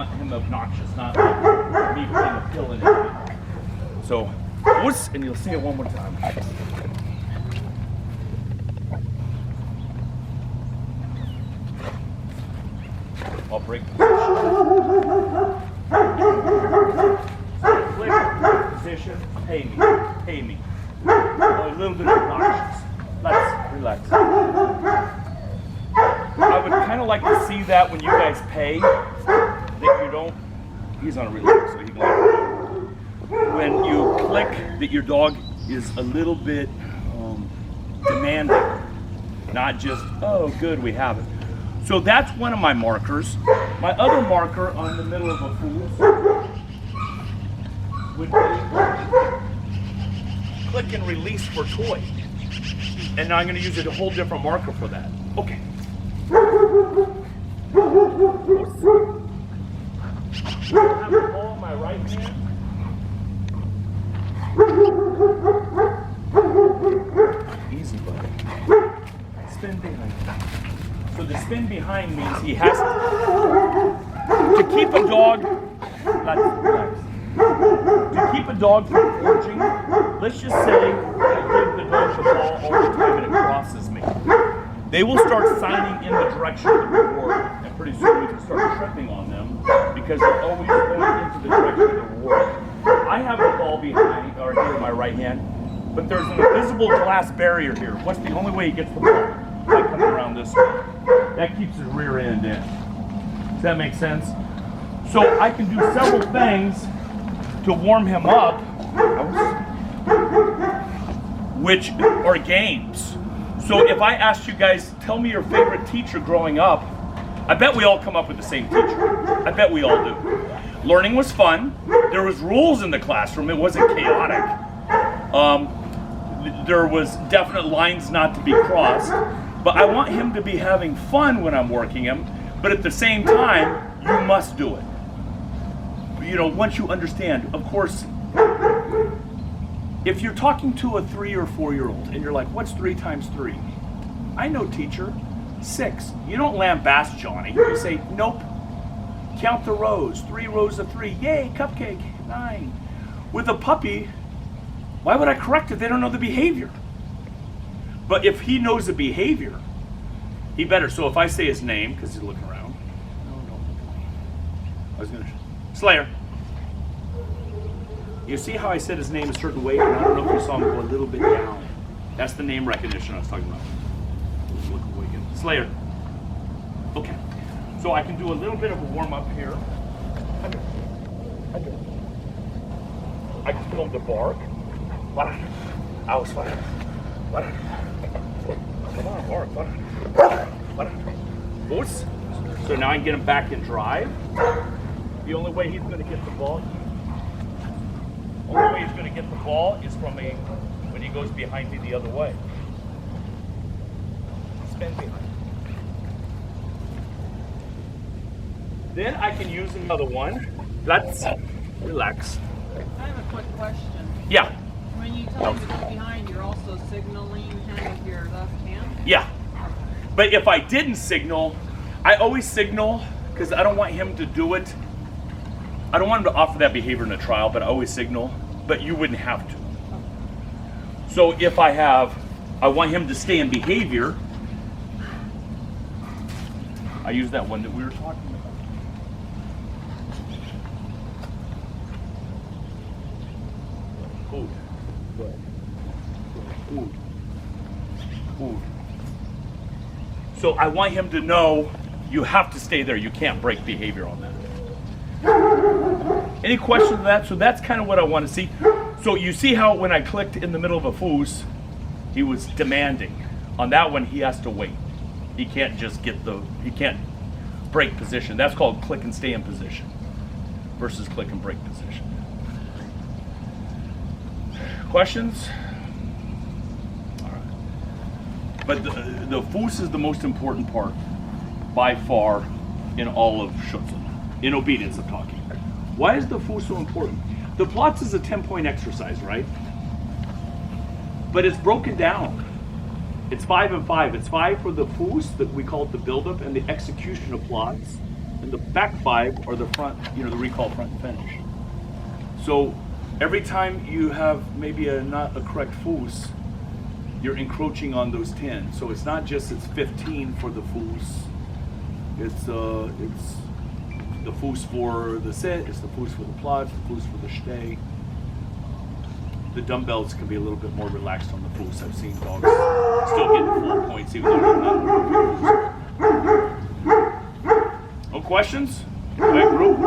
want him obnoxious, not like me putting a pill in him. So, whoosh, and you'll see it one more time. I'll break position. Click, position, pay me. Oh, a little bit obnoxious. Let's relax. I would kind of like to see that when you guys pay, that you don't, he's on a relax, so he can when you click that your dog is a little bit demanding, not just, oh good, we have it. So that's one of my markers. My other marker on the middle of a food would be click and release for toy. And now I'm going to use a whole different marker for that. Okay. I have the ball in my right hand. Easy, buddy. Spin behind me. So the spin behind means he has to keep a dog. Relax. To keep a dog from forging, let's just say I give the dog the ball all the time and it crosses me. They will start signing in the direction of the reward, and pretty soon we can start tripping on them because they're always going into the direction of the reward. I have the ball behind, or here in my right hand, but there's an invisible glass barrier here. What's the only way he gets the ball? By coming around this way. That keeps his rear end in. Does that make sense? So I can do several things to warm him up, which are games. So if I asked you guys, tell me your favorite teacher growing up, I bet we all come up with the same teacher. I bet we all do. Learning was fun. There was rules in the classroom. It wasn't chaotic. There was definite lines not to be crossed. But I want him to be having fun when I'm working him. But at the same time, you must do it. You know, once you understand, of course, if you're talking to a 3 or 4-year-old and you're like, what's 3 times 3? I know, teacher, 6. You don't lambast Johnny. You say, nope. Count the rows. 3 rows of 3. Yay, cupcake. 9. With a puppy, why would I correct it? They don't know the behavior. But if he knows the behavior, he better. So if I say his name, because he's looking around. No. I was going to. Slayer. You see how I said his name a certain way? And I don't know if you saw him go a little bit down. That's the name recognition I was talking about. Look away again. Slayer. Okay. So I can do a little bit of a warm up here. I can tell him to bark. I was fine. Come on, bark. Boots. So now I can get him back in drive. The only way he's going to get the ball, is from when he goes behind me the other way. Spin behind. Then I can use another one. Let's relax. I have a quick question. Yeah. When you tell him to go behind, you're also signaling him with your left hand? Yeah. But if I didn't signal, I always signal because I don't want him to do it. I don't want him to offer that behavior in a trial, but I always signal, but you wouldn't have to. So if I want him to stay in behavior, I use that one that we were talking about. Food. Food. So I want him to know you have to stay there. You can't break behavior on that. Any questions on that? So that's kind of what I want to see. So you see how when I clicked in the middle of a foos, he was demanding. On that one, he has to wait. He can't just he can't break position. That's called click and stay in position versus click and break position. Questions? All right. But the foos is the most important part by far in all of Schutzen. In obedience, I'm talking. Why is the foos so important? The plots is a 10-point exercise, right? But it's broken down. It's 5 and 5. It's 5 for the foos, that we call it the buildup, and the execution of plots. and the back 5 are the front, you know, the recall front finish. So every time you have maybe not a correct foos, you're encroaching on those 10. So it's not just it's 15 for the foos. It's the foos for the sit, it's the foos for the plot, it's the foos for the stay. The dumbbells can be a little bit more relaxed on the foos. I've seen dogs still get 4 points even though they're not. No questions? All right, group.